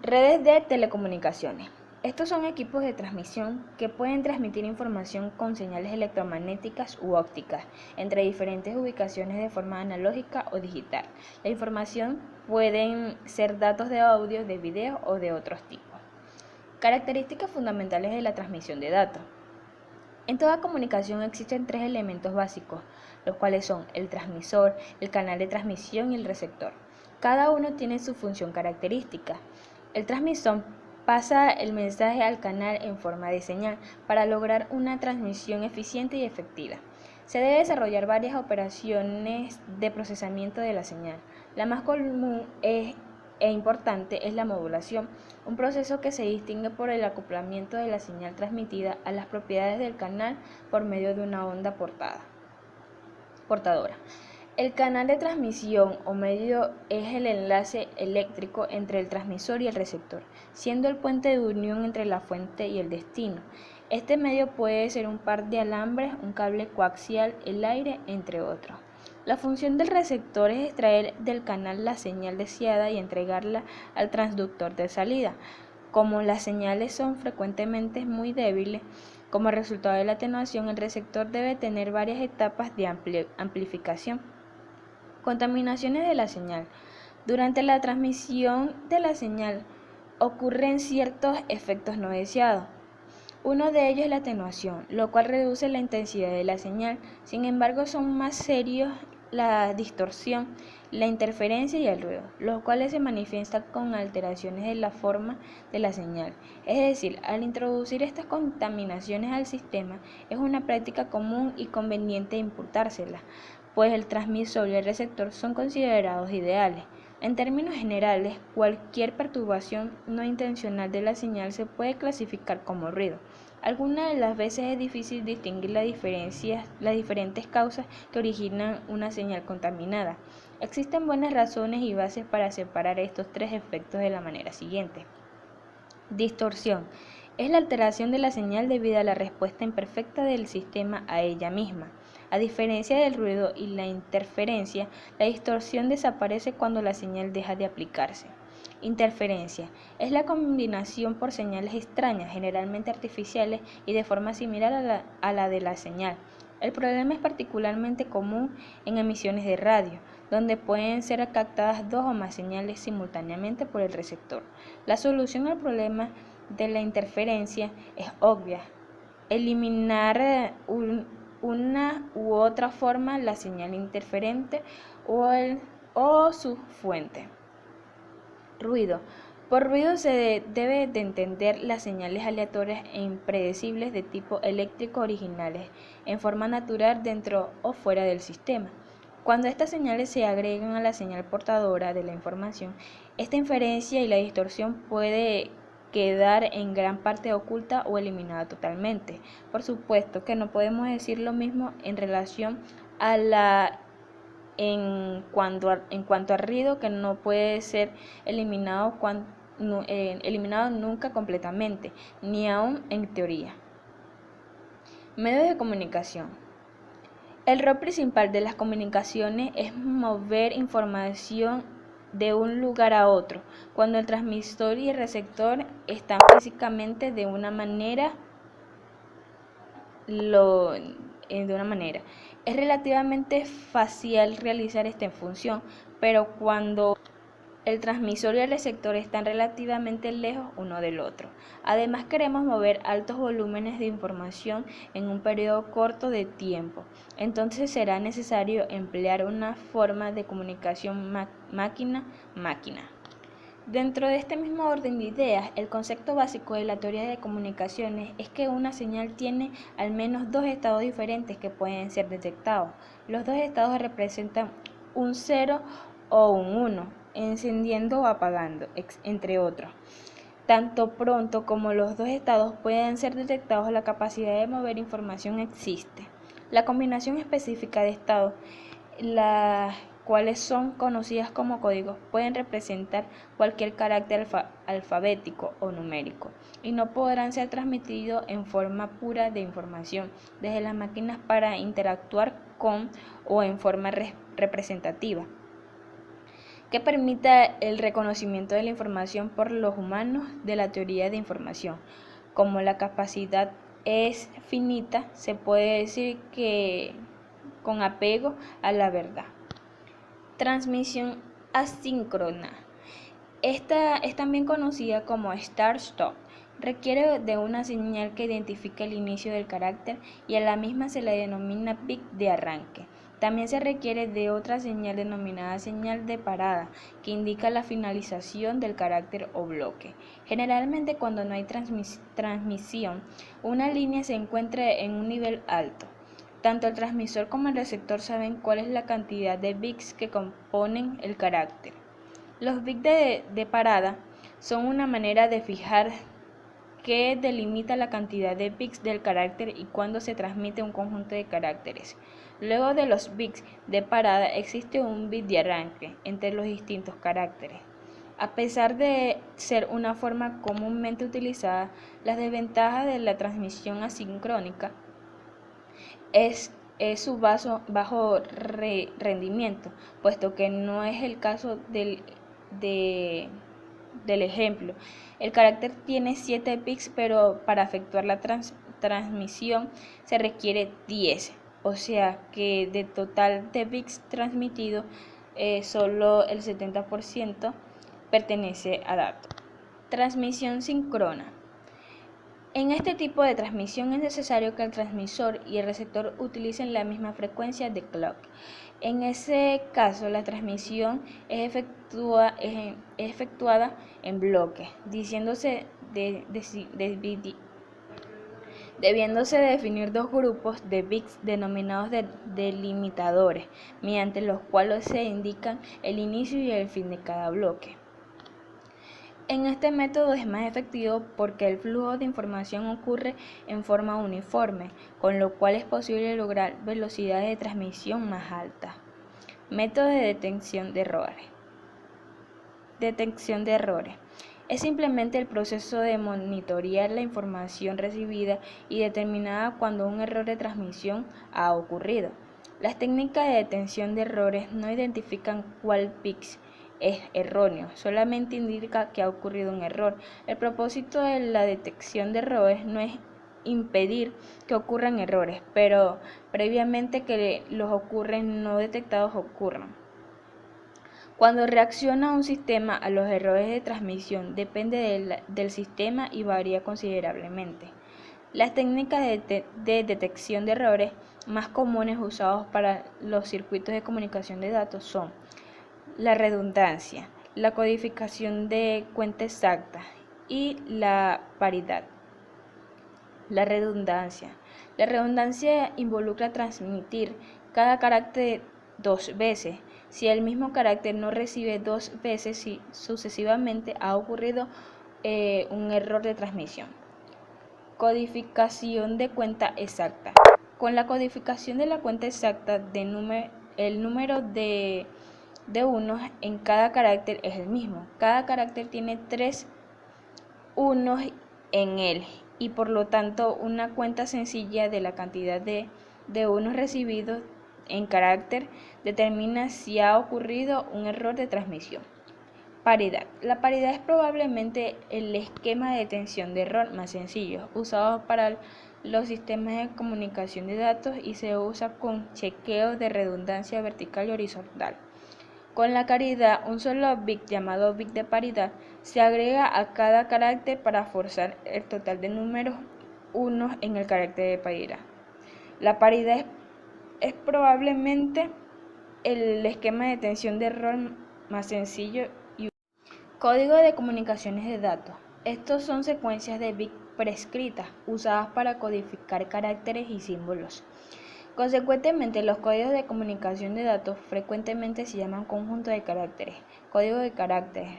Redes de telecomunicaciones. Estos son equipos de transmisión que pueden transmitir información con señales electromagnéticas u ópticas entre diferentes ubicaciones de forma analógica o digital. La información pueden ser datos de audio, de video o de otros tipos. Características fundamentales de la transmisión de datos. En toda comunicación existen tres elementos básicos, los cuales son el transmisor, el canal de transmisión y el receptor. Cada uno tiene su función característica. El transmisor pasa el mensaje al canal en forma de señal para lograr una transmisión eficiente y efectiva. Se debe desarrollar varias operaciones de procesamiento de la señal. La más común e importante es la modulación, un proceso que se distingue por el acoplamiento de la señal transmitida a las propiedades del canal por medio de una onda portadora. El canal de transmisión o medio es el enlace eléctrico entre el transmisor y el receptor, siendo el puente de unión entre la fuente y el destino. Este medio puede ser un par de alambres, un cable coaxial, el aire, entre otros. La función del receptor es extraer del canal la señal deseada y entregarla al transductor de salida. Como las señales son frecuentemente muy débiles, como resultado de la atenuación, el receptor debe tener varias etapas de amplificación. Contaminaciones de la señal. Durante la transmisión de la señal ocurren ciertos efectos no deseados. Uno de ellos es la atenuación, lo cual reduce la intensidad de la señal. Sin embargo, son más serios la distorsión, la interferencia y el ruido, los cuales se manifiestan con alteraciones de la forma de la señal. Es decir, al introducir estas contaminaciones al sistema, es una práctica común y conveniente imputárselas, pues el transmisor y el receptor son considerados ideales. En términos generales, cualquier perturbación no intencional de la señal se puede clasificar como ruido. Algunas de las veces es difícil distinguir las diferentes causas que originan una señal contaminada. Existen buenas razones y bases para separar estos tres efectos de la manera siguiente. Distorsión. Es la alteración de la señal debido a la respuesta imperfecta del sistema a ella misma. A diferencia del ruido y la interferencia, la distorsión desaparece cuando la señal deja de aplicarse. Interferencia. Es la combinación por señales extrañas, generalmente artificiales y de forma similar a la de la señal. El problema es particularmente común en emisiones de radio, donde pueden ser captadas dos o más señales simultáneamente por el receptor. La solución al problema de la interferencia es obvia: eliminar una u otra forma la señal interferente o su fuente. Ruido. Por ruido se debe de entender las señales aleatorias e impredecibles de tipo eléctrico originales en forma natural dentro o fuera del sistema. Cuando estas señales se agregan a la señal portadora de la información, esta inferencia y la distorsión puede quedar en gran parte oculta o eliminada totalmente. Por supuesto que no podemos decir lo mismo en relación a en cuanto al ruido, que no puede ser eliminado nunca completamente, ni aun en teoría. Medios de comunicación. El rol principal de las comunicaciones es mover información de un lugar a otro, cuando el transmisor y el receptor están físicamente de una manera. Es relativamente fácil realizar esta función, pero cuando el transmisor y el receptor están relativamente lejos uno del otro. Además, queremos mover altos volúmenes de información en un periodo corto de tiempo. Entonces será necesario emplear una forma de comunicación máquina-máquina. Dentro de este mismo orden de ideas, el concepto básico de la teoría de comunicaciones es que una señal tiene al menos dos estados diferentes que pueden ser detectados. Los dos estados representan un 0 o un 1, encendiendo o apagando, entre otros. Tanto pronto como los dos estados pueden ser detectados, la capacidad de mover información existe. La combinación específica de estados, las cuales son conocidas como códigos, pueden representar cualquier carácter alfabético o numérico y no podrán ser transmitidos en forma pura de información desde las máquinas para interactuar con o en forma representativa. que permita el reconocimiento de la información por los humanos de la teoría de información. Como la capacidad es finita, se puede decir que con apego a la verdad. Transmisión asíncrona. Esta es también conocida como start-stop. Requiere de una señal que identifique el inicio del carácter y a la misma se le denomina bit de arranque. También se requiere de otra señal denominada señal de parada, que indica la finalización del carácter o bloque. Generalmente cuando no hay transmisión, una línea se encuentra en un nivel alto. Tanto el transmisor como el receptor saben cuál es la cantidad de bits que componen el carácter. Los bits de parada son una manera de fijar que delimita la cantidad de bits del carácter y cuándo se transmite un conjunto de caracteres. Luego de los bits de parada existe un bit de arranque entre los distintos caracteres. A pesar de ser una forma comúnmente utilizada, las desventajas de la transmisión asincrónica es su bajo rendimiento, puesto que no es el caso del ejemplo. El carácter tiene 7 bits, pero para efectuar la transmisión se requiere 10. O sea que de total de bits transmitidos, solo el 70% pertenece a datos. Transmisión síncrona. En este tipo de transmisión es necesario que el transmisor y el receptor utilicen la misma frecuencia de clock. En ese caso, la transmisión es efectuada en bloques, debiéndose definir dos grupos de bits denominados delimitadores, mediante los cuales se indican el inicio y el fin de cada bloque. En este método es más efectivo porque el flujo de información ocurre en forma uniforme, con lo cual es posible lograr velocidades de transmisión más altas. Método de detección de errores. Detección de errores. Es simplemente el proceso de monitorear la información recibida y determinada cuando un error de transmisión ha ocurrido. Las técnicas de detección de errores no identifican cuál bit es erróneo, solamente indica que ha ocurrido un error. El propósito de la detección de errores no es impedir que ocurran errores, pero previamente que los ocurren no detectados ocurran. Cuando reacciona un sistema a los errores de transmisión depende del sistema y varía considerablemente. Las técnicas de detección de errores más comunes usadas para los circuitos de comunicación de datos son la redundancia, la codificación de cuenta exacta y la paridad. La redundancia. La redundancia involucra transmitir cada carácter 2 veces. Si el mismo carácter no recibe 2 veces sucesivamente, ha ocurrido un error de transmisión. Codificación de cuenta exacta. Con la codificación de la cuenta exacta, el número de unos en cada carácter es el mismo. Cada carácter tiene 3 unos en él y por lo tanto una cuenta sencilla de la cantidad de unos recibidos en carácter determina si ha ocurrido un error de transmisión. Paridad. La paridad es probablemente el esquema de detección de error más sencillo usado para los sistemas de comunicación de datos y se usa con chequeo de redundancia vertical y horizontal. Con la paridad, un solo bit llamado bit de paridad se agrega a cada carácter para forzar el total de números unos en el carácter de paridad. La paridad es probablemente el esquema de detección de error más sencillo. Código de comunicaciones de datos. Estos son secuencias de bits prescritas usadas para codificar caracteres y símbolos. Consecuentemente, los códigos de comunicación de datos frecuentemente se llaman conjunto de caracteres, código de caracteres,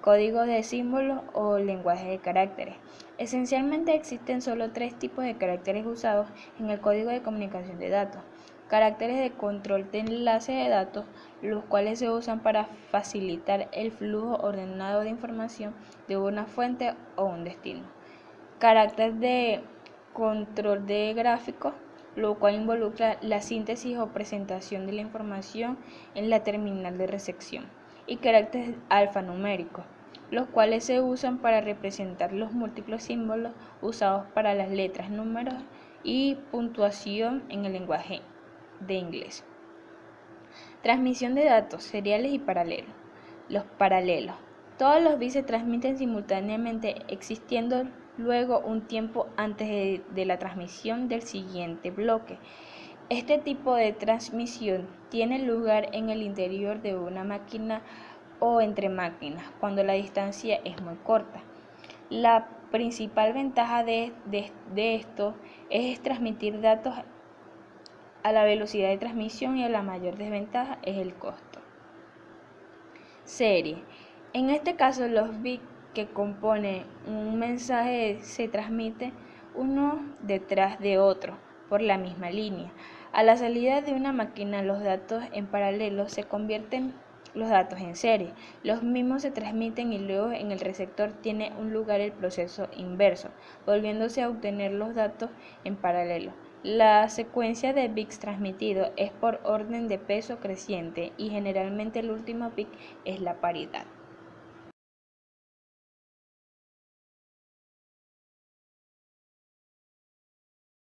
código de símbolos o lenguaje de caracteres. Esencialmente existen solo 3 tipos de caracteres usados en el código de comunicación de datos. Caracteres de control de enlace de datos, los cuales se usan para facilitar el flujo ordenado de información de una fuente o un destino. Carácter de control de gráficos, lo cual involucra la síntesis o presentación de la información en la terminal de recepción. y caracteres alfanuméricos, los cuales se usan para representar los múltiples símbolos usados para las letras, números y puntuación en el lenguaje de inglés. Transmisión de datos seriales y paralelos. Los paralelos. Todos los bits se transmiten simultáneamente, existiendo luego un tiempo antes de la transmisión del siguiente bloque. Este tipo de transmisión tiene lugar en el interior de una máquina o entre máquinas, cuando la distancia es muy corta. La principal ventaja de esto es transmitir datos a la velocidad de transmisión, y la mayor desventaja es el costo. Serie. En este caso, los bits que componen un mensaje se transmiten uno detrás de otro por la misma línea. A la salida de una máquina, los datos en paralelo se convierten los datos en serie. Los mismos se transmiten y luego en el receptor tiene un lugar el proceso inverso, volviéndose a obtener los datos en paralelo. La secuencia de bits transmitidos es por orden de peso creciente y generalmente el último bit es la paridad.